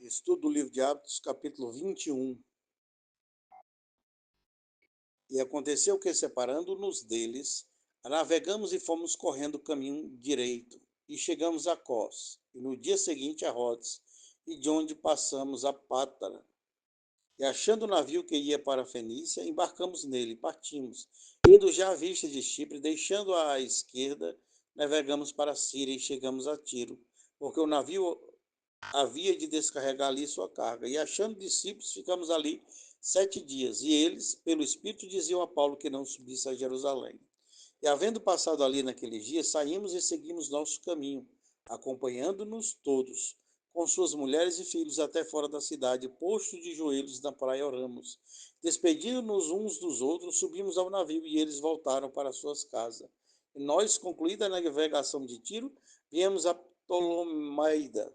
Estudo do livro de Atos, capítulo 21. E aconteceu que, separando-nos deles, navegamos e fomos correndo o caminho direito, e chegamos a Cós, e no dia seguinte a Rodes, e de onde passamos a Pátara. E achando o navio que ia para a Fenícia, embarcamos nele e partimos. Indo já à vista de Chipre, deixando à esquerda, navegamos para a Síria e chegamos a Tiro, porque o navio havia de descarregar ali sua carga. E achando discípulos, ficamos ali 7 dias. E eles, pelo Espírito, diziam a Paulo que não subisse a Jerusalém. E havendo passado ali naqueles dias, saímos e seguimos nosso caminho, acompanhando-nos todos, com suas mulheres e filhos até fora da cidade, posto de joelhos na praia oramos. Despedindo-nos uns dos outros, subimos ao navio e eles voltaram para suas casas. E nós, concluída a navegação de Tiro, viemos a Ptolemaida.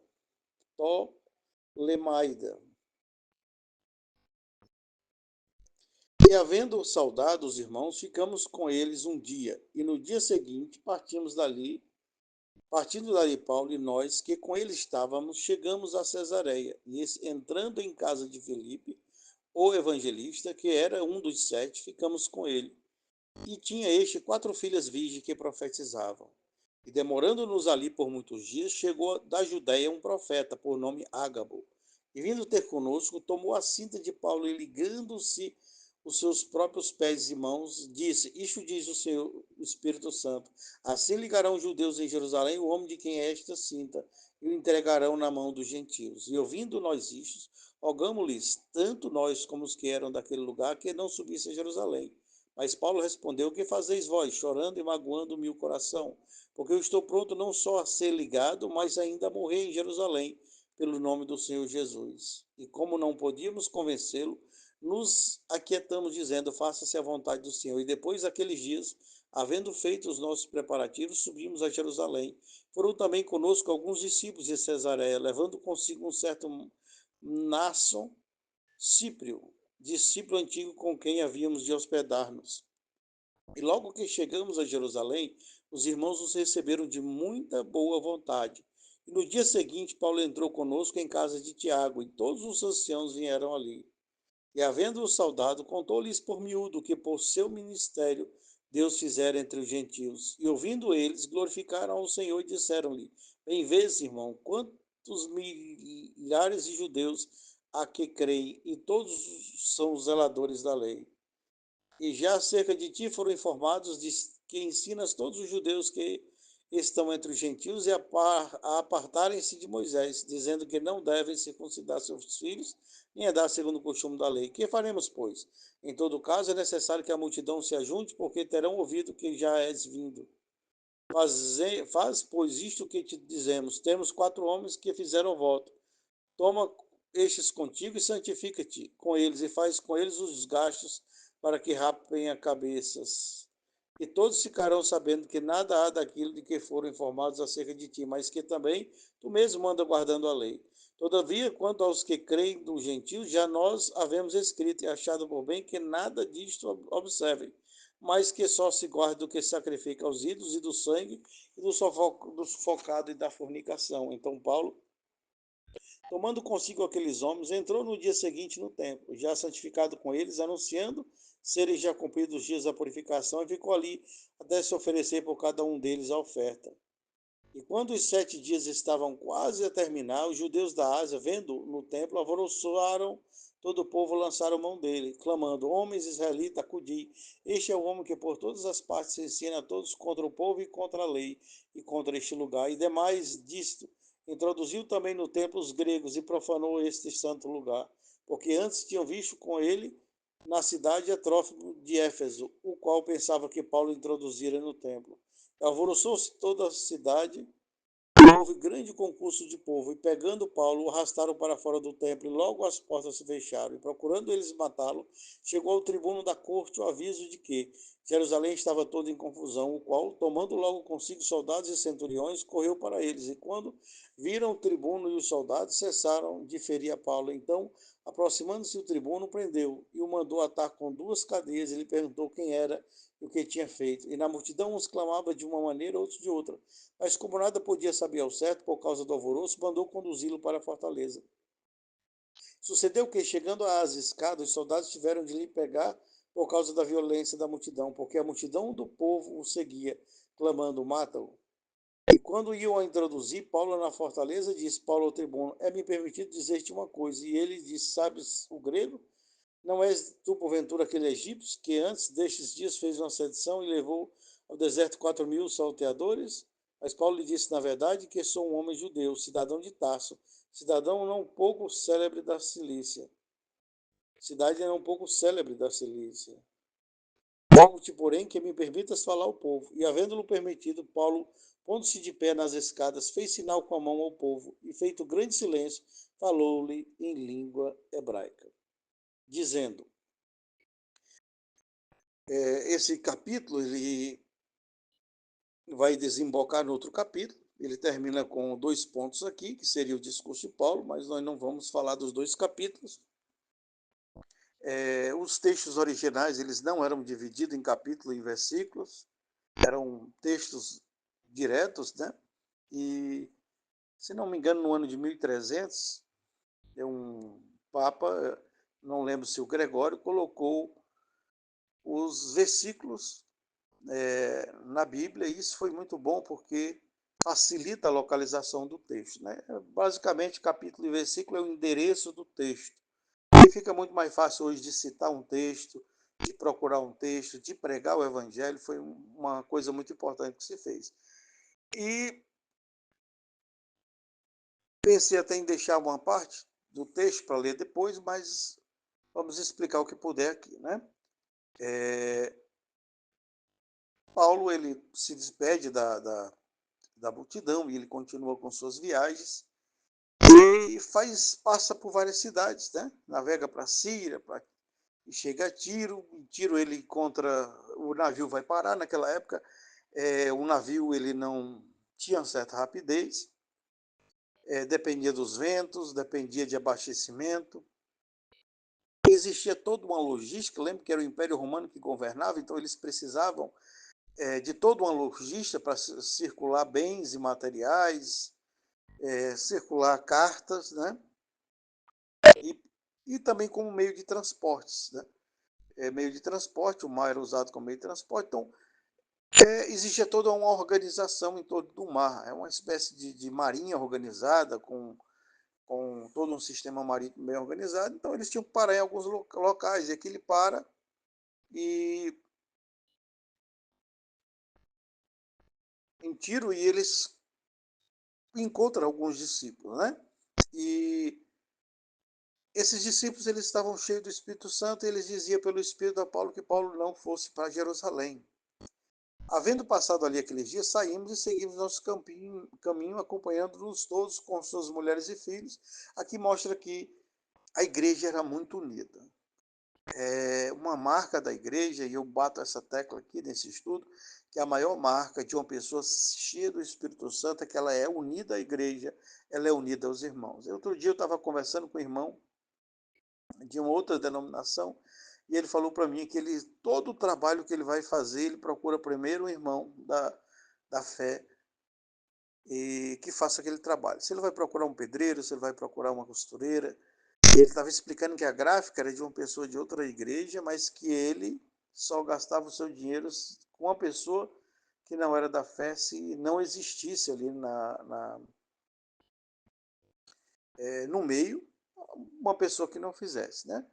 E havendo saudado os irmãos, ficamos com eles um dia, e no dia seguinte partindo dali Paulo e nós, que com ele estávamos, chegamos a Cesareia, e entrando em casa de Filipe, o evangelista, que era um dos 7, ficamos com ele. E tinha este 4 filhas virgens que profetizavam. E demorando-nos ali por muitos dias, chegou da Judéia um profeta, por nome Ágabo. E vindo ter conosco, tomou a cinta de Paulo e ligando-se os seus próprios pés e mãos, disse: Isto diz o Senhor, o Espírito Santo. Assim ligarão os judeus em Jerusalém o homem de quem é esta cinta, e o entregarão na mão dos gentios. E ouvindo nós isto, rogamo-lhes, tanto nós como os que eram daquele lugar, que não subissem a Jerusalém. Mas Paulo respondeu: Que fazeis vós, chorando e magoando-me o coração? Porque eu estou pronto não só a ser ligado, mas ainda a morrer em Jerusalém, pelo nome do Senhor Jesus. E como não podíamos convencê-lo, nos aquietamos, dizendo: Faça-se a vontade do Senhor. E depois daqueles dias, havendo feito os nossos preparativos, subimos a Jerusalém. Foram também conosco alguns discípulos de Cesareia, levando consigo um certo Mnason Cíprio, discípulo antigo com quem havíamos de hospedar-nos. E logo que chegamos a Jerusalém, os irmãos nos receberam de muita boa vontade. E no dia seguinte, Paulo entrou conosco em casa de Tiago, e todos os anciãos vieram ali. E havendo-o saudado, contou-lhes por miúdo que por seu ministério Deus fizera entre os gentios. E ouvindo eles, glorificaram ao Senhor e disseram-lhe: Bem vês, irmão, quantos milhares de judeus há que creem, e todos são os zeladores da lei. E já acerca de ti foram informados de que ensinas todos os judeus que estão entre os gentios a apartarem-se de Moisés, dizendo que não devem circuncidar seus filhos, nem andar segundo o costume da lei. Que faremos, pois? Em todo caso, é necessário que a multidão se ajunte, porque terão ouvido que já és vindo. Faz, pois, isto que te dizemos. Temos 4 homens que fizeram voto. Toma estes contigo e santifica-te com eles, e faz com eles os gastos para que rapem a cabeças. E todos ficarão sabendo que nada há daquilo de que foram informados acerca de ti, mas que também tu mesmo anda guardando a lei. Todavia, quanto aos que creem dos gentios, já nós havemos escrito e achado por bem que nada disto observem, mas que só se guarde do que sacrifica aos ídolos e do sangue e do sufocado e da fornicação. Então, Paulo, tomando consigo aqueles homens, entrou no dia seguinte no templo, já santificado com eles, anunciando serem já cumpridos os dias da purificação, e ficou ali até se oferecer por cada um deles a oferta. E quando os 7 dias estavam quase a terminar, os judeus da Ásia, vendo no templo, alvoroçaram todo o povo, lançaram mão dele, clamando: Homens israelitas, acudi. Este é o homem que por todas as partes ensina a todos contra o povo e contra a lei e contra este lugar. E demais disto, introduziu também no templo os gregos e profanou este santo lugar, porque antes tinham visto com ele na cidade a Trófimo de Éfeso, o qual pensava que Paulo introduzira no templo. Alvoroçou-se toda a cidade, houve grande concurso de povo, e pegando Paulo, o arrastaram para fora do templo, e logo as portas se fecharam, e procurando eles matá-lo, chegou ao tribuno da corte o aviso de que Jerusalém estava toda em confusão, o qual, tomando logo consigo soldados e centuriões, correu para eles, e quando viram o tribuno e os soldados, cessaram de ferir a Paulo. Então, aproximando-se o tribuno, prendeu, e o mandou atar com 2 cadeias, e lhe perguntou quem era e o que tinha feito. E na multidão uns clamavam de uma maneira, outros de outra. Mas como nada podia saber ao certo por causa do alvoroço, mandou conduzi-lo para a fortaleza. Sucedeu que, chegando às escadas, os soldados tiveram de lhe pegar por causa da violência da multidão, porque a multidão do povo o seguia, clamando: mata-o. E quando iam a introduzir Paulo na fortaleza, disse Paulo ao tribuno: é-me permitido dizer-te uma coisa. E ele disse: sabes o grego? Não és tu, porventura, aquele egípcio que antes destes dias fez uma sedição e levou ao deserto 4.000 salteadores? Mas Paulo lhe disse, na verdade, que sou um homem judeu, cidadão de Tarso, cidadão não pouco célebre da Cilícia. Cidade não pouco célebre da Cilícia. Rogo-te, porém, que me permitas falar ao povo. E, havendo-lo permitido, Paulo, pondo-se de pé nas escadas, fez sinal com a mão ao povo, e, feito grande silêncio, falou-lhe em língua hebraica, dizendo: esse capítulo ele vai desembocar no outro capítulo. Ele termina com 2 pontos aqui, que seria o discurso de Paulo, mas nós não vamos falar dos 2 capítulos. Os textos originais eles não eram divididos em capítulos e versículos, eram textos diretos, né? E, se não me engano, no ano de 1300, um Papa, não lembro se o Gregório, colocou os versículos na Bíblia, e isso foi muito bom porque facilita a localização do texto, né? Basicamente, capítulo e versículo é o endereço do texto. E fica muito mais fácil hoje de citar um texto, de procurar um texto, de pregar o evangelho, foi uma coisa muito importante que se fez. E pensei até em deixar uma parte do texto para ler depois, mas vamos explicar o que puder aqui, né? Paulo, ele se despede da multidão e ele continua com suas viagens e passa por várias cidades, né? Navega para a Síria, e chega a Tiro. Em Tiro ele encontra, o navio vai parar naquela época, o navio ele não tinha certa rapidez, dependia dos ventos, dependia de abastecimento, existia toda uma logística. Lembra que era o Império Romano que governava, então eles precisavam de toda uma logística para circular bens e materiais, circular cartas, né? E também como meio de transportes, né? Meio de transporte, o mar era usado como meio de transporte, então existia toda uma organização em torno do mar, é uma espécie de marinha organizada, com todo um sistema marítimo bem organizado, então eles tinham que parar em alguns locais, e aqui ele para e em Tiro, e eles encontram alguns discípulos, né? E esses discípulos eles estavam cheios do Espírito Santo, e eles diziam pelo Espírito a Paulo que Paulo não fosse para Jerusalém. Havendo passado ali aqueles dias, saímos e seguimos nosso caminho, acompanhando-nos todos com suas mulheres e filhos. Aqui mostra que a igreja era muito unida. Uma marca da igreja, e eu bato essa tecla aqui nesse estudo, que a maior marca de uma pessoa cheia do Espírito Santo é que ela é unida à igreja, ela é unida aos irmãos. Outro dia eu estava conversando com um irmão de uma outra denominação, e ele falou para mim que todo o trabalho que ele vai fazer, ele procura primeiro um irmão da fé e que faça aquele trabalho. Se ele vai procurar um pedreiro, se ele vai procurar uma costureira, ele estava explicando que a gráfica era de uma pessoa de outra igreja, mas que ele só gastava o seu dinheiro com uma pessoa que não era da fé, se não existisse ali no meio uma pessoa que não fizesse, né?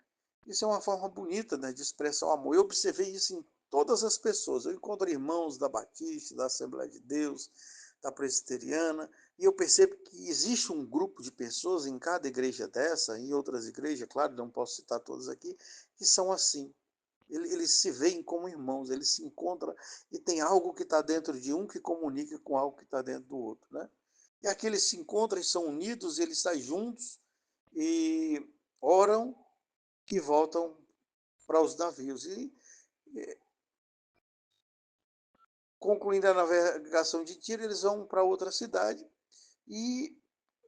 Isso é uma forma bonita, né, de expressar o amor. Eu observei isso em todas as pessoas. Eu encontro irmãos da Batista, da Assembleia de Deus, da Presbiteriana, e eu percebo que existe um grupo de pessoas em cada igreja dessa, em outras igrejas, claro, não posso citar todas aqui, que são assim. Eles se veem como irmãos, eles se encontram e tem algo que está dentro de um que comunica com algo que está dentro do outro, né? E aqui eles se encontram e são unidos, eles saem juntos e oram e voltam para os navios. E, concluindo a navegação de Tiro, eles vão para outra cidade e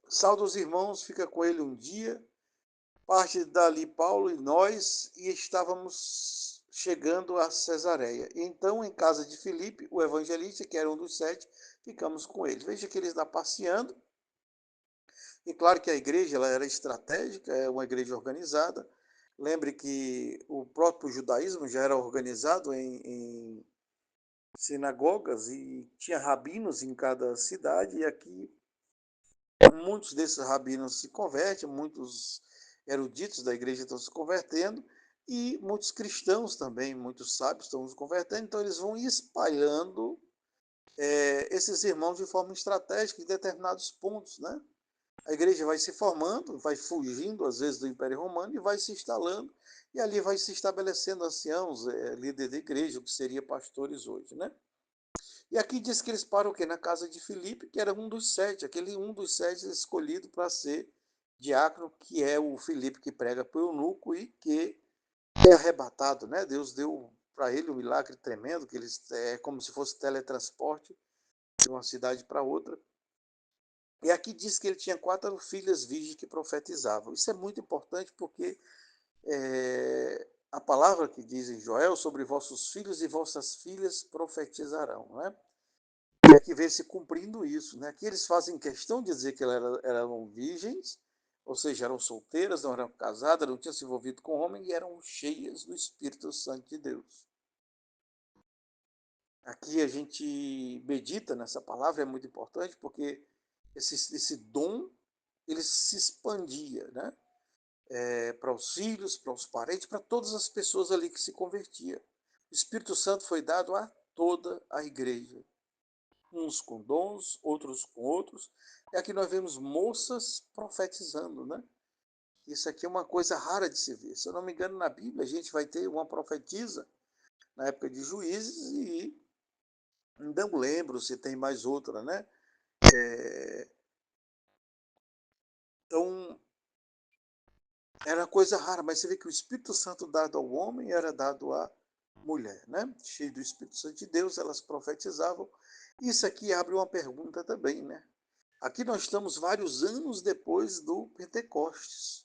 salda os irmãos, fica com ele um dia, parte dali Paulo e nós, e estávamos chegando a Cesareia. Então, em casa de Filipe, o evangelista, que era um dos 7, ficamos com ele. Veja que ele está passeando, E claro que a igreja ela era estratégica, é uma igreja organizada. Lembre que o próprio judaísmo já era organizado em sinagogas e tinha rabinos em cada cidade, e aqui muitos desses rabinos se convertem, muitos eruditos da igreja estão se convertendo, e muitos cristãos também, muitos sábios estão se convertendo, então eles vão espalhando esses irmãos de forma estratégica em determinados pontos, né? A igreja vai se formando, vai fugindo às vezes do Império Romano e vai se instalando, e ali vai se estabelecendo anciãos, líderes de igreja, o que seria pastores hoje, né? E aqui diz que eles param o quê? Na casa de Filipe, que era um dos sete, aquele um dos sete escolhido para ser diácono, que é o Filipe que prega para o eunuco e que é arrebatado, né? Deus deu para ele um milagre tremendo, que eles é como se fosse teletransporte de uma cidade para outra. E aqui diz que ele tinha 4 filhas virgens que profetizavam. Isso é muito importante porque a palavra que diz em Joel sobre vossos filhos e vossas filhas profetizarão, né? E aqui vê se cumprindo isso, né? Aqui eles fazem questão de dizer que eram virgens, ou seja, eram solteiras, não eram casadas, não tinham se envolvido com homem e eram cheias do Espírito Santo de Deus. Aqui a gente medita nessa palavra, é muito importante, porque esse dom ele se expandia, né? Para os filhos, para os parentes, para todas as pessoas ali que se convertiam. O Espírito Santo foi dado a toda a igreja, uns com dons, outros com outros. E aqui nós vemos moças profetizando, né? Isso aqui é uma coisa rara de se ver. Se eu não me engano, na Bíblia a gente vai ter uma profetisa na época de Juízes e não lembro se tem mais outra, né? É, então, era coisa rara, mas você vê que o Espírito Santo dado ao homem era dado à mulher, né? Cheio do Espírito Santo de Deus, elas profetizavam. Isso aqui abre uma pergunta também, né? Aqui nós estamos vários anos depois do Pentecostes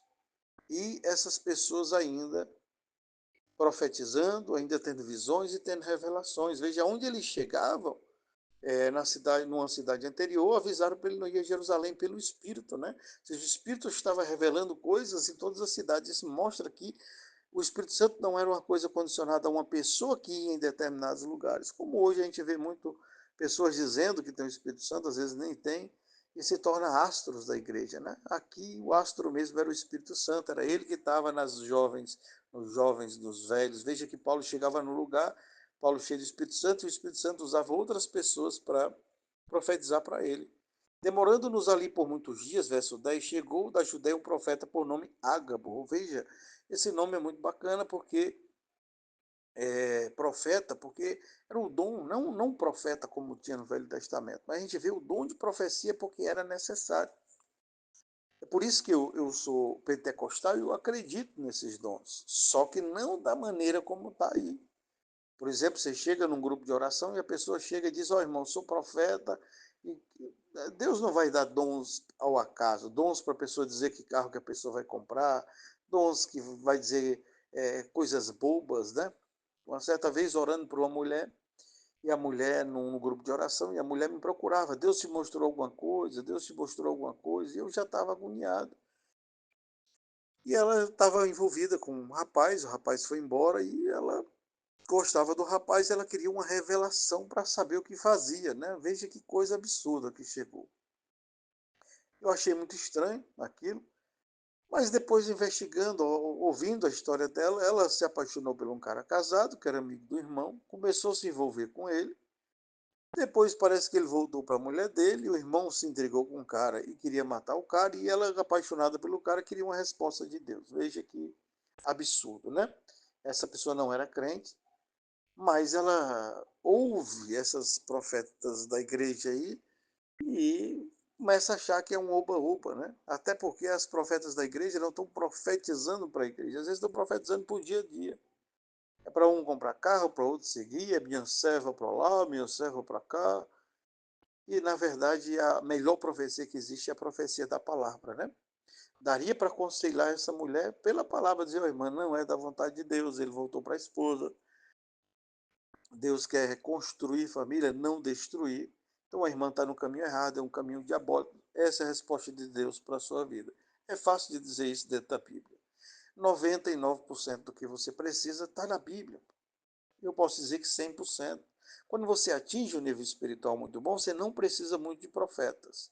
e essas pessoas ainda profetizando, ainda tendo visões e tendo revelações. Veja onde eles chegavam, na cidade, numa cidade anterior, avisaram para ele não ir a Jerusalém pelo Espírito, né? Ou seja, o Espírito estava revelando coisas em todas as cidades. Isso mostra que o Espírito Santo não era uma coisa condicionada a uma pessoa que ia em determinados lugares. Como hoje a gente vê muito pessoas dizendo que tem o Espírito Santo, às vezes nem tem, e se torna astros da igreja, né? Aqui o astro mesmo era o Espírito Santo, era ele que estava nas jovens, nos jovens, nos velhos. Veja que Paulo chegava no lugar, Paulo cheio do Espírito Santo, e o Espírito Santo usava outras pessoas para profetizar para ele. Demorando-nos ali por muitos dias, verso 10, chegou da Judéia um profeta por nome Ágabo. Veja, esse nome é muito bacana porque profeta, porque era o dom, não profeta como tinha no Velho Testamento, mas a gente vê o dom de profecia porque era necessário. É por isso que eu sou pentecostal e eu acredito nesses dons, só que não da maneira como está aí. Por exemplo, você chega num grupo de oração e a pessoa chega e diz, ó irmão, sou profeta, e Deus não vai dar dons ao acaso, dons para a pessoa dizer que carro que a pessoa vai comprar, dons que vai dizer coisas bobas, né? Uma certa vez orando por uma mulher, e a mulher num grupo de oração, e a mulher me procurava, Deus te mostrou alguma coisa, Deus te mostrou alguma coisa, e eu já estava agoniado. E ela estava envolvida com um rapaz, o rapaz foi embora, e ela gostava do rapaz, ela queria uma revelação para saber o que fazia, né? Veja que coisa absurda que chegou. Eu achei muito estranho aquilo, mas depois investigando, ouvindo a história dela, ela se apaixonou por um cara casado, que era amigo do irmão, começou a se envolver com ele. Depois parece que ele voltou para a mulher dele, o irmão se entregou com o cara e queria matar o cara, e ela, apaixonada pelo cara, queria uma resposta de Deus. Veja que absurdo, né? Essa pessoa não era crente, mas ela ouve essas profetas da igreja aí e começa a achar que é um oba-oba, né? Até porque as profetas da igreja não estão profetizando para a igreja, às vezes estão profetizando para o dia a dia. É para um comprar carro, para outro seguir, é minha serva para lá, minha serva para cá. E, na verdade, a melhor profecia que existe é a profecia da palavra, né? Daria para aconselhar essa mulher pela palavra, dizer, oh, irmã, não é da vontade de Deus, ele voltou para a esposa, Deus quer construir família, não destruir. Então a irmã está no caminho errado, é um caminho diabólico. Essa é a resposta de Deus para a sua vida. É fácil de dizer isso dentro da Bíblia. 99% do que você precisa está na Bíblia. Eu posso dizer que 100%. Quando você atinge um nível espiritual muito bom, você não precisa muito de profetas.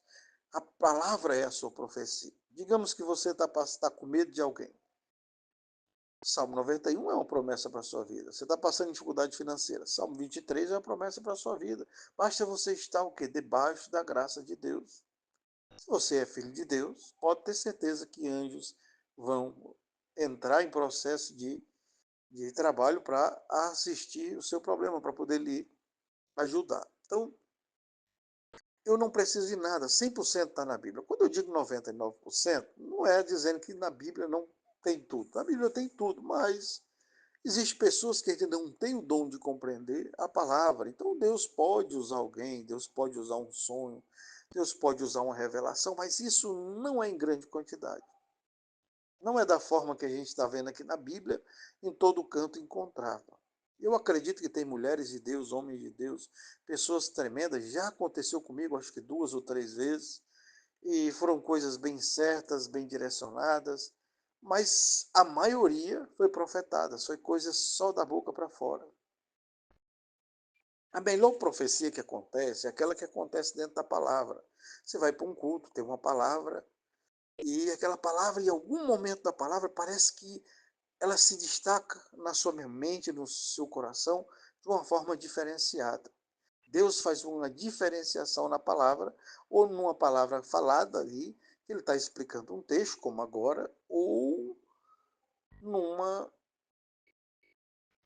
A palavra é a sua profecia. Digamos que você está com medo de alguém. Salmo 91 é uma promessa para a sua vida. Você está passando dificuldade financeira. Salmo 23 é uma promessa para a sua vida. Basta você estar o quê? Debaixo da graça de Deus. Se você é filho de Deus, pode ter certeza que anjos vão entrar em processo de trabalho para assistir o seu problema, para poder lhe ajudar. Então, eu não preciso de nada, 100% está na Bíblia. Quando eu digo 99%, não é dizendo que na Bíblia não tem tudo. Na Bíblia tem tudo, mas existem pessoas que ainda não têm o dom de compreender a palavra. Então, Deus pode usar alguém, Deus pode usar um sonho, Deus pode usar uma revelação, mas isso não é em grande quantidade. Não é da forma que a gente está vendo aqui na Bíblia, em todo canto encontrava. Eu acredito que tem mulheres de Deus, homens de Deus, pessoas tremendas. Já aconteceu comigo, acho que 2 ou 3 vezes, e foram coisas bem certas, bem direcionadas, mas a maioria foi profetada, foi coisa só da boca para fora. A melhor profecia que acontece é aquela que acontece dentro da palavra. Você vai para um culto, tem uma palavra, e aquela palavra, em algum momento da palavra, parece que ela se destaca na sua mente, no seu coração, de uma forma diferenciada. Deus faz uma diferenciação na palavra, ou numa palavra falada ali, que ele está explicando um texto, como agora, ou numa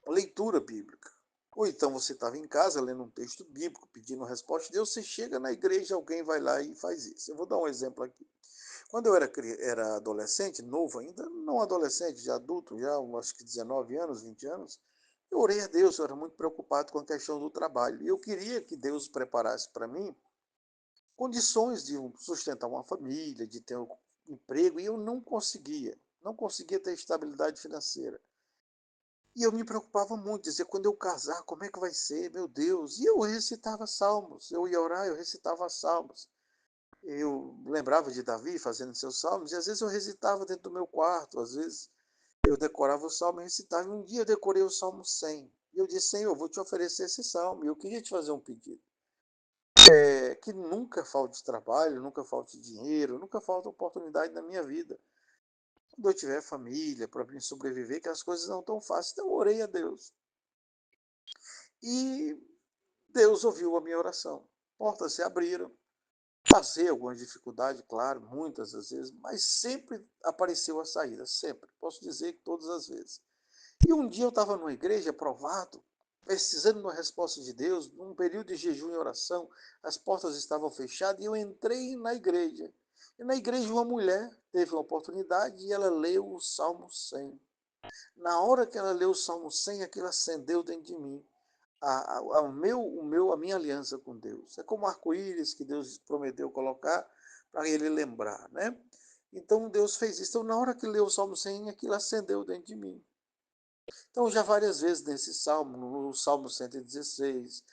leitura bíblica. Ou então você estava em casa lendo um texto bíblico, pedindo resposta de Deus, você chega na igreja, alguém vai lá e faz isso. Eu vou dar um exemplo aqui. Quando eu era adolescente, novo ainda, não adolescente, já adulto, já acho que 19 anos, 20 anos, eu orei a Deus, eu era muito preocupado com a questão do trabalho. E eu queria que Deus preparasse para mim condições de sustentar uma família, de ter um emprego, e eu não conseguia ter estabilidade financeira. E eu me preocupava muito, dizer, quando eu casar, como é que vai ser, meu Deus? E eu recitava salmos, eu ia orar, eu recitava salmos. Eu lembrava de Davi fazendo seus salmos, e às vezes eu recitava dentro do meu quarto, às vezes eu decorava o salmo e recitava. E um dia eu decorei o salmo 100. E eu disse, Senhor, eu vou te oferecer esse salmo. E eu queria te fazer um pedido. Que nunca falte trabalho, nunca falte dinheiro, nunca falte oportunidade na minha vida. Quando eu tiver família, para mim sobreviver, que as coisas não estão fáceis. Então eu orei a Deus. E Deus ouviu a minha oração. Portas se abriram. Passei algumas dificuldades, claro, muitas às vezes, mas sempre apareceu a saída, sempre. Posso dizer que todas as vezes. E um dia eu estava numa igreja, provado, precisando de uma resposta de Deus, num período de jejum e oração, as portas estavam fechadas e eu entrei na igreja. E na igreja uma mulher teve uma oportunidade e ela leu o Salmo 100. Na hora que ela leu o Salmo 100, aquilo acendeu dentro de mim a minha aliança com Deus. É como arco-íris que Deus prometeu colocar para ele lembrar, né? Então Deus fez isso. Então, na hora que leu o Salmo 100, aquilo acendeu dentro de mim. Então, já várias vezes nesse salmo, no Salmo 116,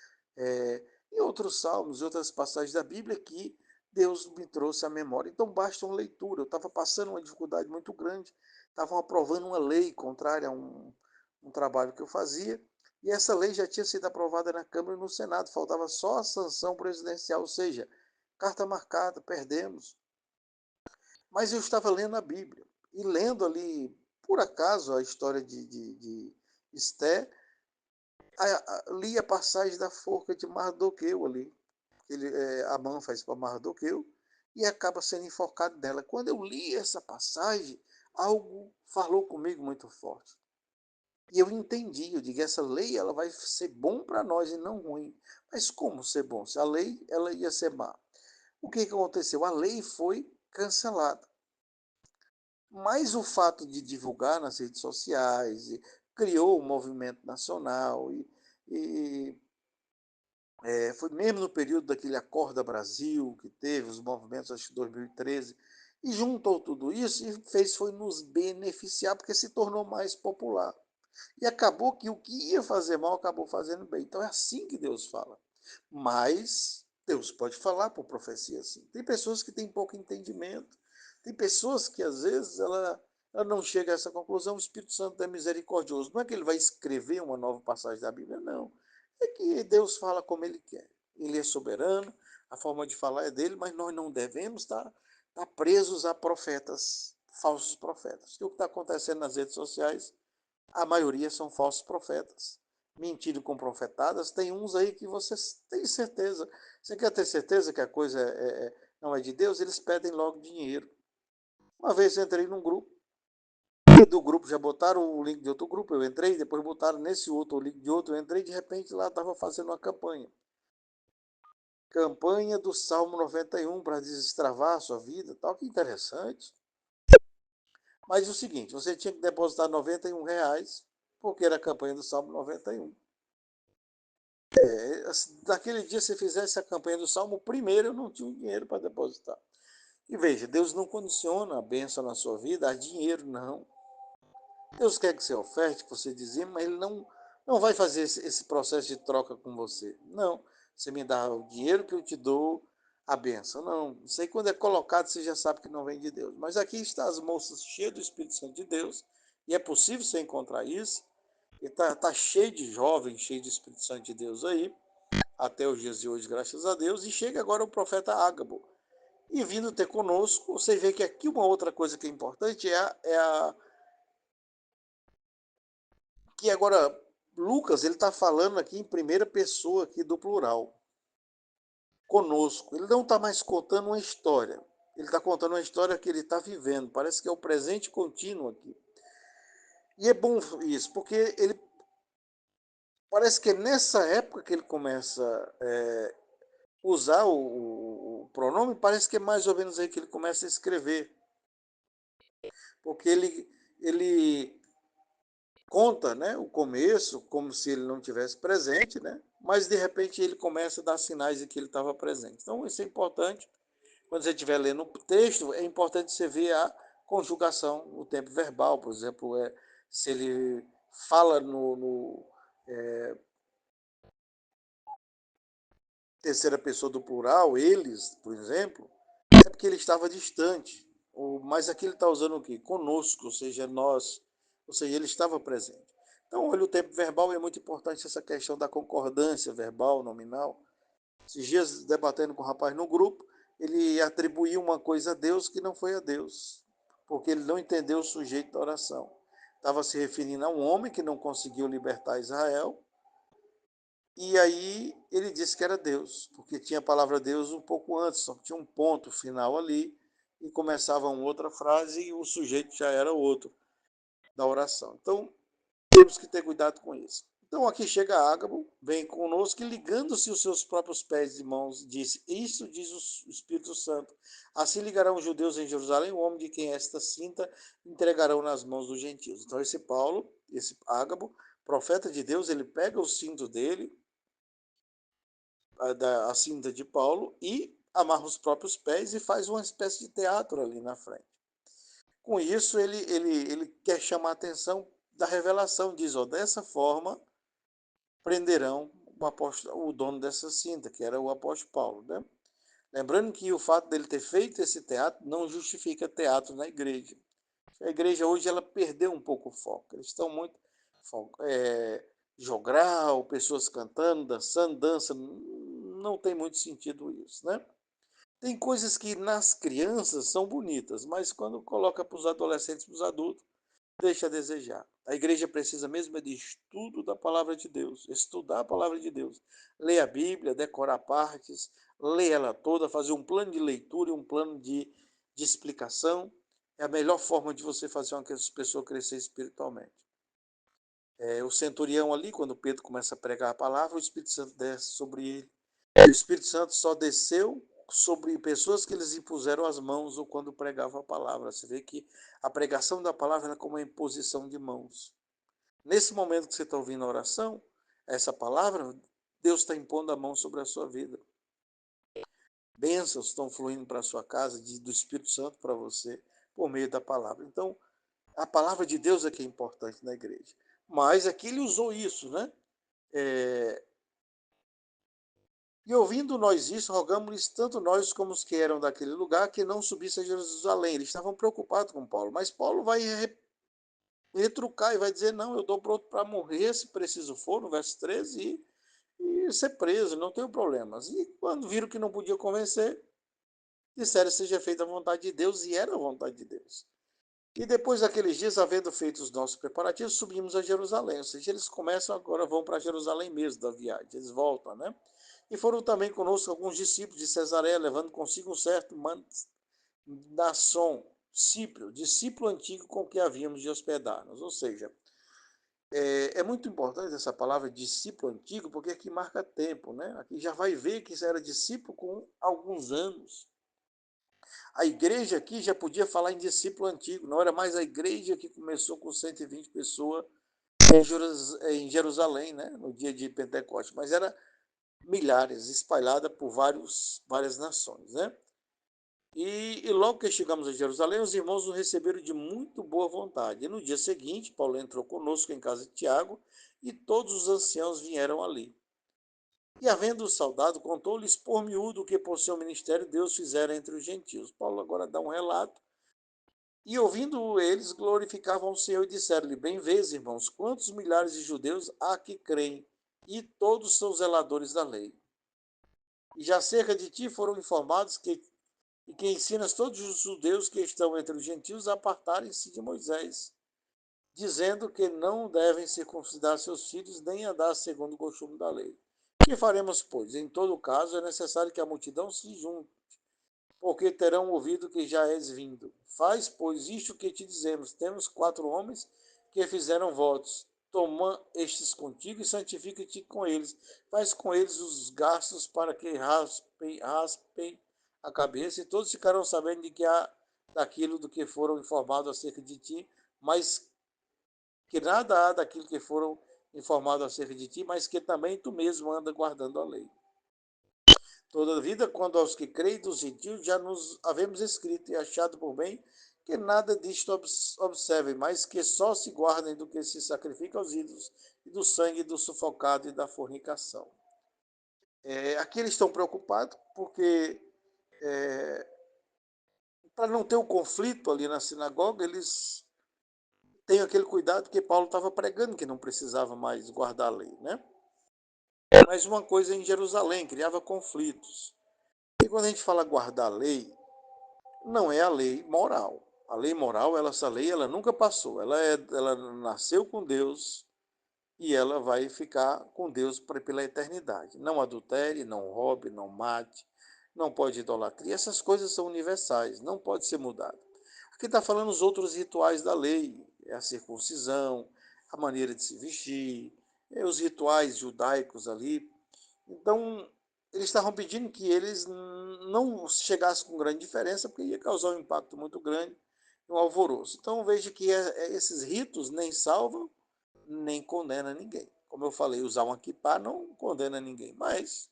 em outros salmos, em outras passagens da Bíblia, que Deus me trouxe à memória. Então, basta uma leitura. Eu estava passando uma dificuldade muito grande, estavam aprovando uma lei contrária a um trabalho que eu fazia, e essa lei já tinha sido aprovada na Câmara e no Senado, faltava só a sanção presidencial, ou seja, carta marcada, perdemos. Mas eu estava lendo a Bíblia, e lendo ali, por acaso, a história de Esté, li a passagem da forca de Mardoqueu ali. Amã faz para Mardoqueu e acaba sendo enforcado nela. Quando eu li essa passagem, algo falou comigo muito forte. E eu entendi, eu digo, essa lei ela vai ser bom para nós e não ruim. Mas como ser bom? Se a lei ela ia ser má. O que aconteceu? A lei foi cancelada. Mas o fato de divulgar nas redes sociais, criou um movimento nacional, e foi mesmo no período daquele Acorda Brasil, que teve os movimentos, acho que 2013, e juntou tudo isso e fez foi nos beneficiar, porque se tornou mais popular. E acabou que o que ia fazer mal acabou fazendo bem. Então é assim que Deus fala. Mas Deus pode falar por profecia, sim. Tem pessoas que têm pouco entendimento. Tem pessoas que, às vezes, ela não chega a essa conclusão. O Espírito Santo é misericordioso. Não é que ele vai escrever uma nova passagem da Bíblia, não. É que Deus fala como ele quer. Ele é soberano, a forma de falar é dele, mas nós não devemos estar presos a profetas, falsos profetas. E o que está acontecendo nas redes sociais, a maioria são falsos profetas, mentindo com profetadas. Tem uns aí que você tem certeza. Você quer ter certeza que a coisa não é de Deus? Eles pedem logo dinheiro. Uma vez eu entrei num grupo, e do grupo já botaram o link de outro grupo, eu entrei, depois botaram nesse outro o link de outro, eu entrei, de repente lá estava fazendo uma campanha. Campanha do Salmo 91 para destravar a sua vida, tal, que interessante. Mas é o seguinte, você tinha que depositar R$ 91, porque era a campanha do Salmo 91. Naquele dia, se fizesse a campanha do Salmo, primeiro eu não tinha dinheiro para depositar. E veja, Deus não condiciona a bênção na sua vida a dinheiro, não. Deus quer que você oferte, que você dizime, mas Ele não vai fazer esse processo de troca com você. Não, você me dá o dinheiro que eu te dou, a bênção. Não, isso aí quando é colocado, você já sabe que não vem de Deus. Mas aqui está as moças cheias do Espírito Santo de Deus, e é possível você encontrar isso, e tá cheio de jovens, cheio de Espírito Santo de Deus aí, até os dias de hoje, graças a Deus, e chega agora o profeta Ágabo. E vindo ter conosco, você vê que aqui uma outra coisa que é importante que agora Lucas ele está falando aqui em primeira pessoa aqui do plural, conosco. Ele não está mais contando uma história. Ele está contando uma história que ele está vivendo. Parece que é o presente contínuo aqui. E é bom isso, porque ele parece que é nessa época que ele começa a usar o pronome, parece que é mais ou menos aí que ele começa a escrever. Porque ele conta, né, o começo como se ele não tivesse presente, né, mas de repente ele começa a dar sinais de que ele estava presente. Então isso é importante. Quando você estiver lendo o texto, é importante você ver a conjugação, o tempo verbal, por exemplo, se ele fala no terceira pessoa do plural, eles, por exemplo, é porque ele estava distante. Mas aqui ele está usando o quê? Conosco, ou seja, nós, ou seja, ele estava presente. Então, olha, o tempo verbal é muito importante essa questão da concordância verbal, nominal. Esses dias, debatendo com o rapaz no grupo, ele atribuiu uma coisa a Deus que não foi a Deus, porque ele não entendeu o sujeito da oração. Estava se referindo a um homem que não conseguiu libertar Israel, e aí ele disse que era Deus, porque tinha a palavra Deus um pouco antes, só que tinha um ponto final ali, e começava uma outra frase e o sujeito já era outro da oração. Então, temos que ter cuidado com isso. Então, aqui chega Ágabo, vem conosco e ligando-se os seus próprios pés e mãos, disse, isso diz o Espírito Santo, assim ligarão os judeus em Jerusalém, o homem de quem esta cinta entregarão nas mãos dos gentios. Então, esse Paulo, esse Ágabo, profeta de Deus, ele pega o cinto dele, a cinta de Paulo e amarra os próprios pés e faz uma espécie de teatro ali na frente. Com isso, ele quer chamar a atenção da revelação, diz, ó, dessa forma prenderão o dono dessa cinta, que era o apóstolo Paulo, né? Lembrando que o fato dele ter feito esse teatro não justifica teatro na igreja. A igreja hoje ela perdeu um pouco o foco. Eles estão muito jogral, pessoas cantando, dançando, dança. Não tem muito sentido isso, né? Tem coisas que nas crianças são bonitas, mas quando coloca para os adolescentes, para os adultos, deixa a desejar. A igreja precisa mesmo de estudo da palavra de Deus, estudar a palavra de Deus, ler a Bíblia, decorar partes, ler ela toda, fazer um plano de leitura e um plano de explicação. É a melhor forma de você fazer uma pessoa crescer espiritualmente. O centurião ali, quando Pedro começa a pregar a palavra, o Espírito Santo desce sobre ele. O Espírito Santo só desceu sobre pessoas que eles impuseram as mãos ou quando pregavam a palavra. Você vê que a pregação da palavra é como uma imposição de mãos. Nesse momento que você está ouvindo a oração, essa palavra, Deus está impondo a mão sobre a sua vida. Bênçãos estão fluindo para a sua casa, do Espírito Santo para você, por meio da palavra. Então, a palavra de Deus é que é importante na igreja. Mas aqui ele usou isso, né? E ouvindo nós isso, rogamos-lhes tanto nós como os que eram daquele lugar que não subissem a Jerusalém. Eles estavam preocupados com Paulo, mas Paulo vai retrucar e vai dizer: não, eu estou pronto para morrer, se preciso for, no verso 13, e ser preso, não tenho problemas. E quando viram que não podia convencer, disseram: seja feita a vontade de Deus, e era a vontade de Deus. E depois daqueles dias, havendo feito os nossos preparativos, subimos a Jerusalém. Ou seja, eles começam agora, vão para Jerusalém mesmo da viagem, eles voltam, né? E foram também conosco alguns discípulos de Cesareia, levando consigo um certo Nasson, discípulo antigo com que havíamos de hospedar-nos. Ou seja, é muito importante essa palavra discípulo antigo, porque aqui marca tempo, né? Aqui já vai ver que era discípulo com alguns anos. A igreja aqui já podia falar em discípulo antigo, não era mais a igreja que começou com 120 pessoas em Jerusalém, né? No dia de Pentecostes, mas era milhares, espalhada por várias nações, né? E logo que chegamos a Jerusalém, os irmãos nos receberam de muito boa vontade. E no dia seguinte, Paulo entrou conosco em casa de Tiago, e todos os anciãos vieram ali. E havendo o saudado, contou-lhes por miúdo o que por seu ministério Deus fizera entre os gentios. Paulo agora dá um relato. E ouvindo eles, glorificavam o Senhor e disseram-lhe: bem vês, irmãos, quantos milhares de judeus há que creem, e todos são zeladores da lei. E já cerca de ti foram informados que ensinas todos os judeus que estão entre os gentios a apartarem-se de Moisés, dizendo que não devem circuncidar seus filhos nem andar segundo o costume da lei. Que faremos, pois? Em todo caso, é necessário que a multidão se junte, porque terão ouvido que já és vindo. Faz, pois, isto que te dizemos. Temos 4 homens que fizeram votos. Toma estes contigo e santifica-te com eles. Faz com eles os gastos para que raspem a cabeça, e todos ficarão sabendo de que há daquilo do que foram informados acerca de ti, mas que nada há daquilo que foram informados acerca de ti, mas que também tu mesmo anda guardando a lei. Todavia, quando aos que creem dos gentios, já nos havemos escrito e achado por bem que nada disto observem, mas que só se guardem do que se sacrifica aos ídolos, e do sangue do sufocado e da fornicação. Aqui eles estão preocupados porque, para não ter o conflito ali na sinagoga, eles têm aquele cuidado que Paulo estava pregando, que não precisava mais guardar a lei, né? Mas uma coisa em Jerusalém criava conflitos. E quando a gente fala guardar a lei, não é a lei moral. A lei moral, essa lei, ela nunca passou. Ela nasceu com Deus e ela vai ficar com Deus pela eternidade. Não adultere, não roube, não mate, não pode idolatria. Essas coisas são universais, não pode ser mudado. Aqui está falando os outros rituais da lei, é a circuncisão, a maneira de se vestir, os rituais judaicos ali. Então, eles estavam pedindo que eles não chegassem com grande diferença, porque ia causar um impacto muito grande, um alvoroço. Então, veja que esses ritos nem salvam, nem condenam ninguém. Como eu falei, usar um kippah não condena ninguém, mas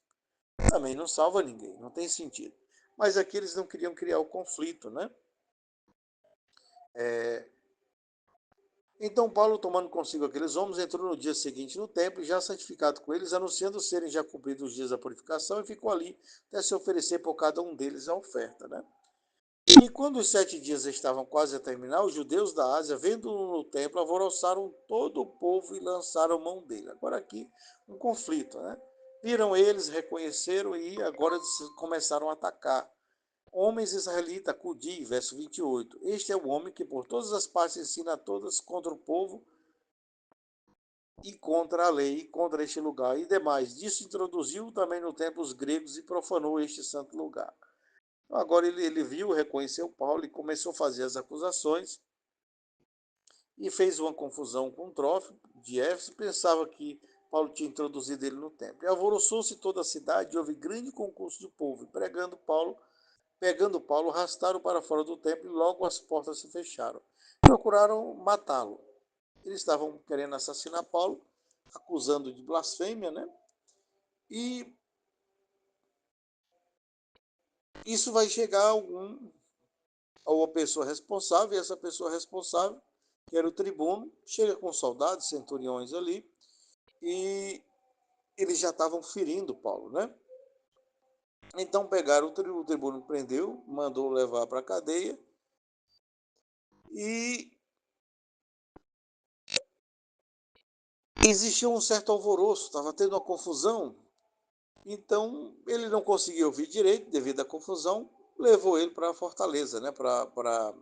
também não salva ninguém, não tem sentido. Mas aqui eles não queriam criar o conflito, né? Então Paulo, tomando consigo aqueles homens, entrou no dia seguinte no templo, já santificado com eles, anunciando serem já cumpridos os dias da purificação, e ficou ali até se oferecer por cada um deles a oferta, né? E quando os 7 dias estavam quase a terminar, os judeus da Ásia, vendo-o no templo, alvoroçaram todo o povo e lançaram mão dele. Agora aqui, um conflito, né? Viram eles, reconheceram e agora começaram a atacar. Homens israelitas, acudi, verso 28. Este é o homem que por todas as partes ensina a todas contra o povo e contra a lei, contra este lugar. E demais, disso introduziu também no templo os gregos e profanou este santo lugar. Então, agora ele viu, reconheceu Paulo e começou a fazer as acusações e fez uma confusão com o Trófimo de Éfeso, pensava que Paulo tinha introduzido ele no templo. E alvoroçou-se toda a cidade, e houve grande concurso de povo, e pegando Paulo, arrastaram para fora do templo, e logo as portas se fecharam. Procuraram matá-lo. Eles estavam querendo assassinar Paulo, acusando de blasfêmia, né? E isso vai chegar a uma pessoa responsável, e essa pessoa responsável, que era o tribuno, chega com soldados, centuriões ali, e eles já estavam ferindo Paulo, né? Então pegaram o tribuno, prendeu, mandou levar para a cadeia e existia um certo alvoroço, estava tendo uma confusão. Então ele não conseguia ouvir direito devido à confusão, levou ele para a fortaleza, né, para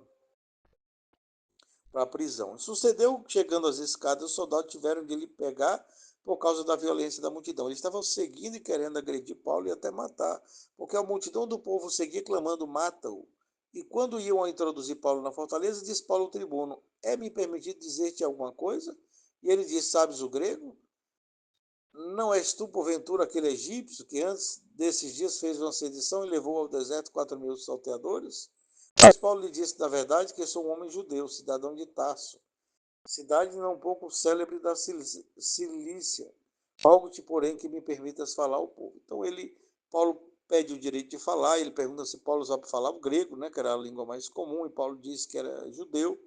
a prisão. Sucedeu que, chegando às escadas, os soldados tiveram de lhe pegar por causa da violência da multidão. Eles estavam seguindo e querendo agredir Paulo e até matar, porque a multidão do povo seguia clamando: mata-o. E quando iam a introduzir Paulo na fortaleza, disse Paulo ao tribuno: é-me permitido dizer-te alguma coisa? E ele disse: sabes o grego? Não és tu, porventura, aquele egípcio que antes desses dias fez uma sedição e levou ao deserto 4.000 salteadores? Mas Paulo lhe disse, na verdade, que sou um homem judeu, cidadão de Tarso, cidade não pouco célebre da Cilícia. Rogo-te, porém, que me permitas falar ao povo. Então Paulo pede o direito de falar, ele pergunta se Paulo sabe falar o grego, né, que era a língua mais comum, e Paulo disse que era judeu.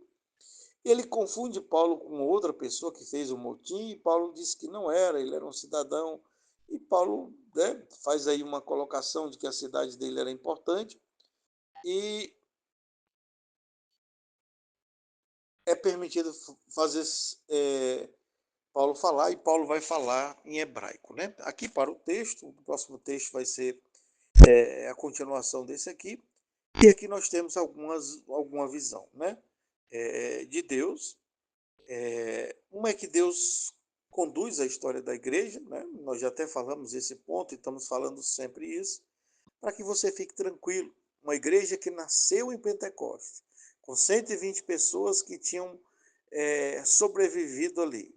Ele confunde Paulo com outra pessoa que fez o motim, e Paulo disse que não era, ele era um cidadão. E Paulo, né, faz aí uma colocação de que a cidade dele era importante, e é permitido fazer Paulo falar, e Paulo vai falar em hebraico. Né? Aqui para o texto, o próximo texto vai ser a continuação desse aqui, e aqui nós temos alguma visão, né? De Deus. Como é que Deus conduz a história da igreja, né? Nós já até falamos esse ponto e estamos falando sempre isso, para que você fique tranquilo. Uma igreja que nasceu em Pentecostes, com 120 pessoas que tinham sobrevivido ali,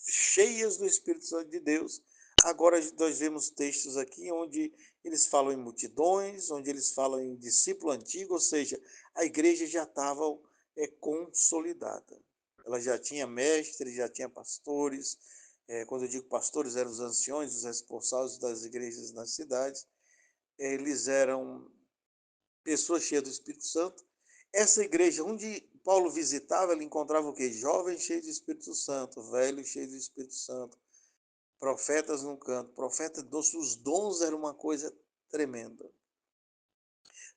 cheias do Espírito Santo de Deus. Agora nós vemos textos aqui onde eles falam em multidões, onde eles falam em discípulo antigo, ou seja, a igreja já estava consolidada. Ela já tinha mestres, já tinha pastores. Quando eu digo pastores, eram os anciões, os responsáveis das igrejas nas cidades. Eles eram pessoas cheias do Espírito Santo. Essa igreja, onde Paulo visitava, ele encontrava o quê? Jovens cheios do Espírito Santo, velhos cheios do Espírito Santo, profetas no canto, profetas, os dons eram uma coisa tremenda.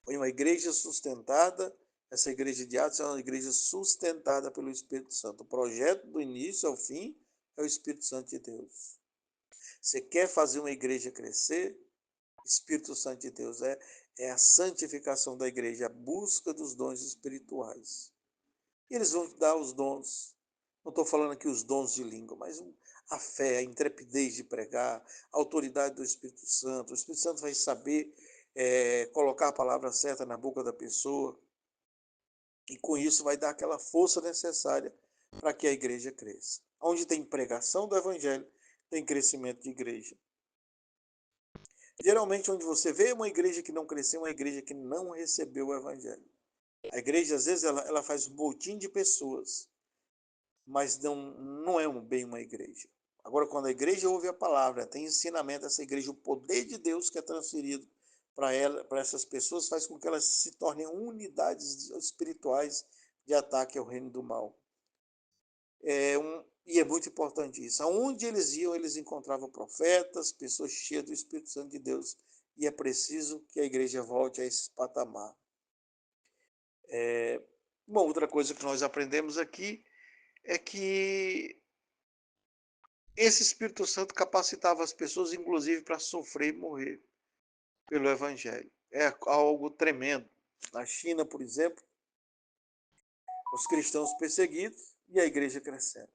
Foi uma igreja sustentada, essa igreja de Atos é uma igreja sustentada pelo Espírito Santo. O projeto do início ao fim é o Espírito Santo de Deus. Você quer fazer uma igreja crescer? Espírito Santo de Deus é a santificação da igreja, a busca dos dons espirituais. E eles vão dar os dons. Não estou falando aqui os dons de língua, mas a fé, a intrepidez de pregar, a autoridade do Espírito Santo. O Espírito Santo vai saber colocar a palavra certa na boca da pessoa, e com isso vai dar aquela força necessária para que a igreja cresça. Onde tem pregação do evangelho, tem crescimento de igreja. Geralmente, onde você vê uma igreja que não cresceu, uma igreja que não recebeu o evangelho. A igreja, às vezes, ela faz um botim de pessoas, mas não é bem uma igreja. Agora, quando a igreja ouve a palavra, tem ensinamento, essa igreja, o poder de Deus que é transferido para essas pessoas, faz com que elas se tornem unidades espirituais de ataque ao reino do mal. E é muito importante isso. Aonde eles iam, eles encontravam profetas, pessoas cheias do Espírito Santo de Deus. E é preciso que a igreja volte a esse patamar. Uma outra coisa que nós aprendemos aqui é que esse Espírito Santo capacitava as pessoas, inclusive, para sofrer e morrer pelo Evangelho. É algo tremendo. Na China, por exemplo, os cristãos perseguidos e a igreja crescendo.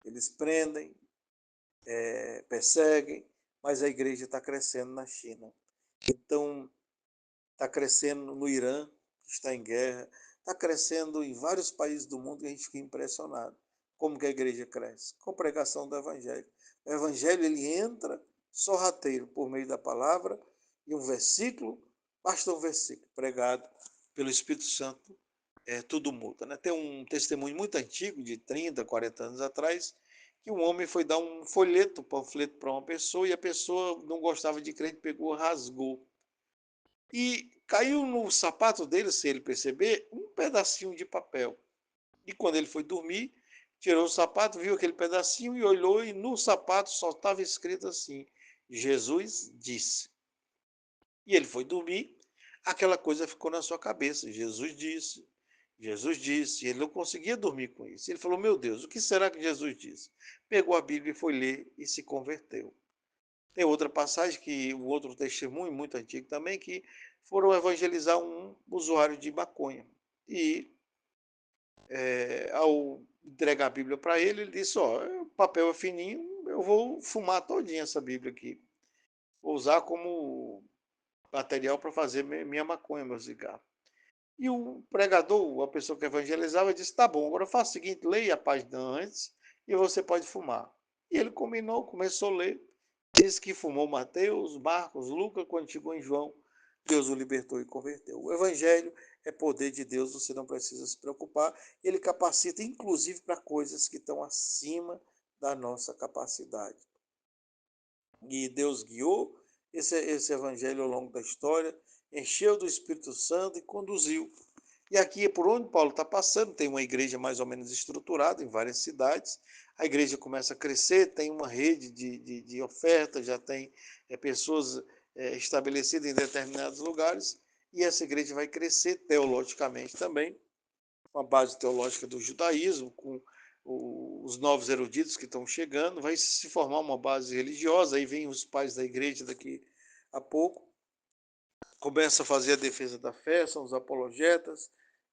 Eles prendem, perseguem, mas a igreja está crescendo na China. Então, está crescendo no Irã, que está em guerra, está crescendo em vários países do mundo, e a gente fica impressionado. Como que a igreja cresce? Com a pregação do Evangelho. O Evangelho, ele entra sorrateiro por meio da palavra, e um versículo, basta um versículo pregado pelo Espírito Santo, tudo muda. Né? Tem um testemunho muito antigo, de 30, 40 anos atrás, que um homem foi dar um panfleto para uma pessoa, e a pessoa não gostava de crente, pegou, rasgou. E caiu no sapato dele, se ele perceber, um pedacinho de papel. E quando ele foi dormir, tirou o sapato, viu aquele pedacinho e olhou, e no sapato só estava escrito assim: Jesus disse. E ele foi dormir, aquela coisa ficou na sua cabeça. Jesus disse, e ele não conseguia dormir com isso. Ele falou: Meu Deus, o que será que Jesus disse? Pegou a Bíblia e foi ler e se converteu. Tem outra passagem, que um outro testemunho muito antigo também, que foram evangelizar um usuário de maconha. E ao entregar a Bíblia para ele, ele disse: Ó, o papel é fininho, eu vou fumar todinha essa Bíblia aqui. Vou usar como material para fazer minha maconha, meu cigarro. E o pregador, a pessoa que evangelizava, disse: Tá bom, agora faça o seguinte, leia a página antes e você pode fumar. E ele combinou, começou a ler. Diz que fumou Mateus, Marcos, Lucas, quando chegou em João, Deus o libertou e converteu. O Evangelho é poder de Deus, você não precisa se preocupar. Ele capacita, inclusive, para coisas que estão acima da nossa capacidade. E Deus guiou esse Evangelho ao longo da história, encheu do Espírito Santo e conduziu. E aqui é por onde Paulo está passando, tem uma igreja mais ou menos estruturada em várias cidades. A igreja começa a crescer, tem uma rede de oferta, já tem pessoas estabelecidas em determinados lugares, e essa igreja vai crescer teologicamente também, com a base teológica do judaísmo, com os novos eruditos que estão chegando, vai se formar uma base religiosa, aí vem os pais da igreja daqui a pouco, começa a fazer a defesa da fé, são os apologetas,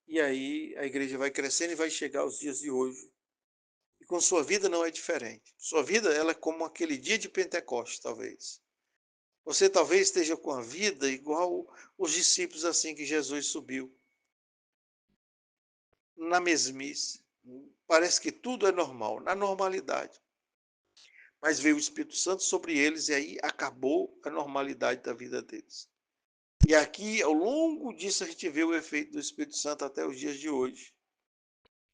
e aí a igreja vai crescendo e vai chegar aos dias de hoje. E com sua vida não é diferente. Sua vida ela é como aquele dia de Pentecostes, talvez. Você talvez esteja com a vida igual os discípulos assim que Jesus subiu, na mesmice. Parece que tudo é normal, na normalidade. Mas veio o Espírito Santo sobre eles e aí acabou a normalidade da vida deles. E aqui, ao longo disso, a gente vê o efeito do Espírito Santo até os dias de hoje.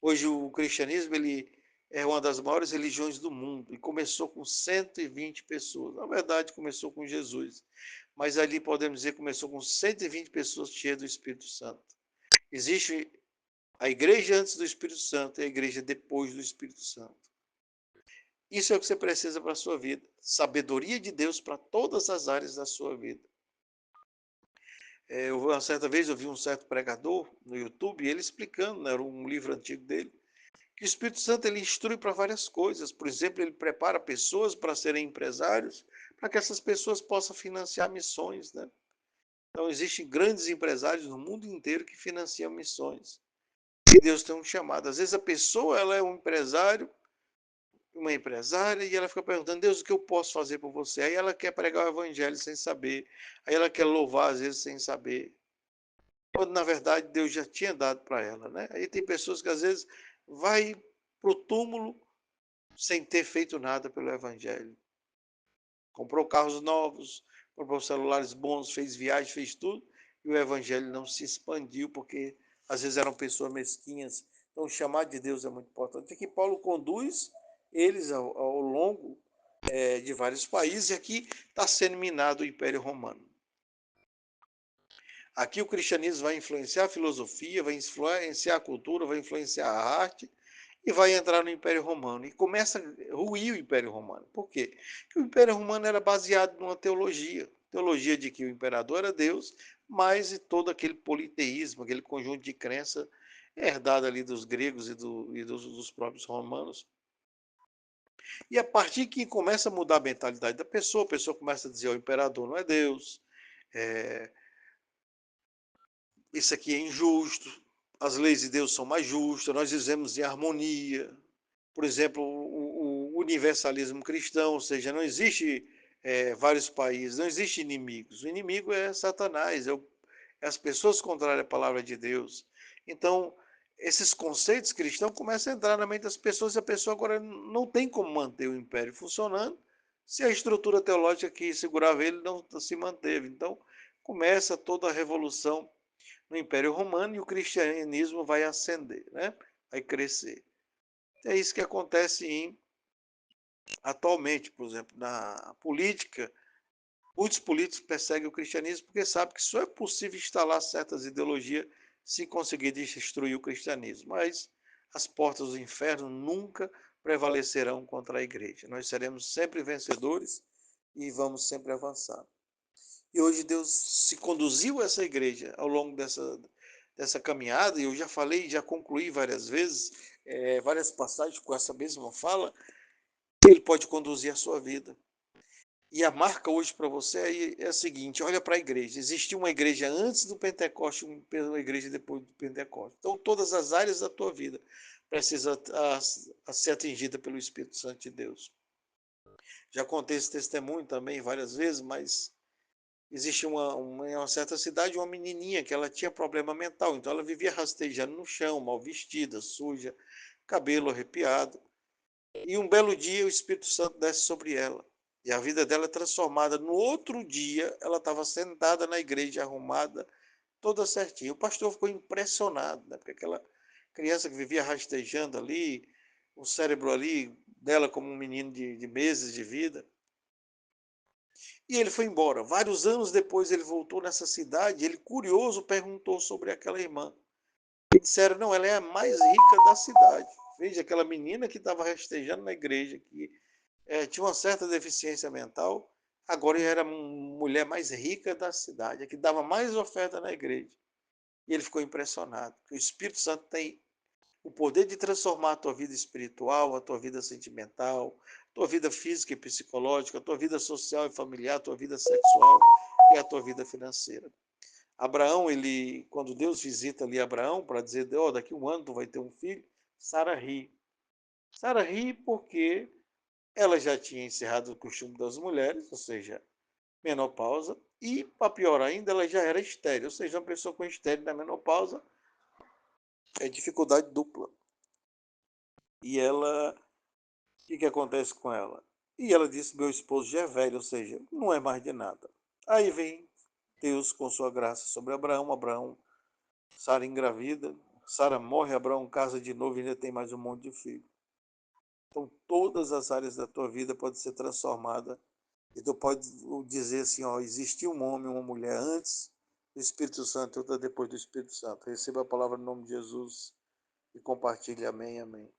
Hoje o cristianismo ele é uma das maiores religiões do mundo e começou com 120 pessoas. Na verdade, começou com Jesus, mas ali podemos dizer que começou com 120 pessoas cheias do Espírito Santo. Existe a igreja antes do Espírito Santo e a igreja depois do Espírito Santo. Isso é o que você precisa para a sua vida. Sabedoria de Deus para todas as áreas da sua vida. Uma certa vez eu vi um certo pregador no YouTube, ele explicando, né, era um livro antigo dele, que o Espírito Santo ele instrui para várias coisas. Por exemplo, ele prepara pessoas para serem empresários, para que essas pessoas possam financiar missões, né? Então, existem grandes empresários no mundo inteiro que financiam missões. E Deus tem um chamado. Às vezes a pessoa ela é um empresário, uma empresária, e ela fica perguntando: Deus, o que eu posso fazer por você? Aí ela quer pregar o evangelho sem saber. Aí ela quer louvar, às vezes, sem saber. Quando, na verdade, Deus já tinha dado para ela, né? Aí tem pessoas que, às vezes, vai para o túmulo sem ter feito nada pelo evangelho. Comprou carros novos, comprou celulares bons, fez viagem, fez tudo, e o evangelho não se expandiu, porque às vezes eram pessoas mesquinhas. Então, o chamado de Deus é muito importante. Aqui Paulo conduz eles ao longo de vários países, e aqui está sendo minado o Império Romano. Aqui o cristianismo vai influenciar a filosofia, vai influenciar a cultura, vai influenciar a arte, e vai entrar no Império Romano. E começa a ruir o Império Romano. Por quê? Porque o Império Romano era baseado numa teologia. Teologia de que o imperador era Deus, mas todo aquele politeísmo, aquele conjunto de crença herdado ali dos gregos dos próprios romanos. E a partir que começa a mudar a mentalidade da pessoa, a pessoa começa a dizer: o imperador não é Deus, é, isso aqui é injusto, as leis de Deus são mais justas, nós vivemos em harmonia. Por exemplo, o universalismo cristão, ou seja, não existe vários países, não existe inimigos. O inimigo é Satanás, é as pessoas contrárias à palavra de Deus. Então, esses conceitos cristãos começam a entrar na mente das pessoas e a pessoa agora não tem como manter o império funcionando se a estrutura teológica que segurava ele não se manteve. Então, começa toda a revolução no Império Romano e o cristianismo vai ascender, né? Vai crescer. É isso que acontece atualmente, por exemplo, na política. Muitos políticos perseguem o cristianismo porque sabem que só é possível instalar certas ideologias se conseguir destruir o cristianismo. Mas as portas do inferno nunca prevalecerão contra a igreja. Nós seremos sempre vencedores e vamos sempre avançar. E hoje Deus se conduziu essa igreja ao longo dessa caminhada, e eu já falei, já concluí várias vezes, várias passagens com essa mesma fala, ele pode conduzir a sua vida. E a marca hoje para você é a seguinte: olha para a igreja. Existiu uma igreja antes do Pentecoste e uma igreja depois do Pentecoste. Então, todas as áreas da tua vida precisam a ser atingida pelo Espírito Santo de Deus. Já contei esse testemunho também várias vezes, mas existe em uma certa cidade uma menininha que ela tinha problema mental, então ela vivia rastejando no chão, mal vestida, suja, cabelo arrepiado. E um belo dia o Espírito Santo desce sobre ela. E a vida dela é transformada. No outro dia, ela estava sentada na igreja, arrumada, toda certinha. O pastor ficou impressionado, né? Porque aquela criança que vivia rastejando ali, o cérebro ali dela como um menino de meses de vida. E ele foi embora. Vários anos depois ele voltou nessa cidade, ele curioso perguntou sobre aquela irmã. E disseram, não, ela é a mais rica da cidade. Veja, aquela menina que estava rastejando na igreja, que tinha uma certa deficiência mental, agora era a mulher mais rica da cidade, a que dava mais oferta na igreja. E ele ficou impressionado. O Espírito Santo tem o poder de transformar a tua vida espiritual, a tua vida sentimental, a tua vida física e psicológica, a tua vida social e familiar, a tua vida sexual e a tua vida financeira. Abraão, ele, quando Deus visita ali Abraão para dizer, oh, daqui um ano tu vai ter um filho, Sara ri. Sara ri porque ela já tinha encerrado o costume das mulheres, ou seja, menopausa, e, para piorar ainda, ela já era estéril, ou seja, uma pessoa com estéril na menopausa é dificuldade dupla. E ela, o que acontece com ela? E ela disse, meu esposo já é velho, ou seja, não é mais de nada. Aí vem Deus com sua graça sobre Abraão, Sara engravida, Sara morre, Abraão casa de novo e ainda tem mais um monte de filhos. Então, todas as áreas da tua vida podem ser transformadas. E tu pode dizer assim, ó, existiu um homem, uma mulher antes do Espírito Santo e outra depois do Espírito Santo. Receba a palavra no nome de Jesus e compartilhe. Amém, amém.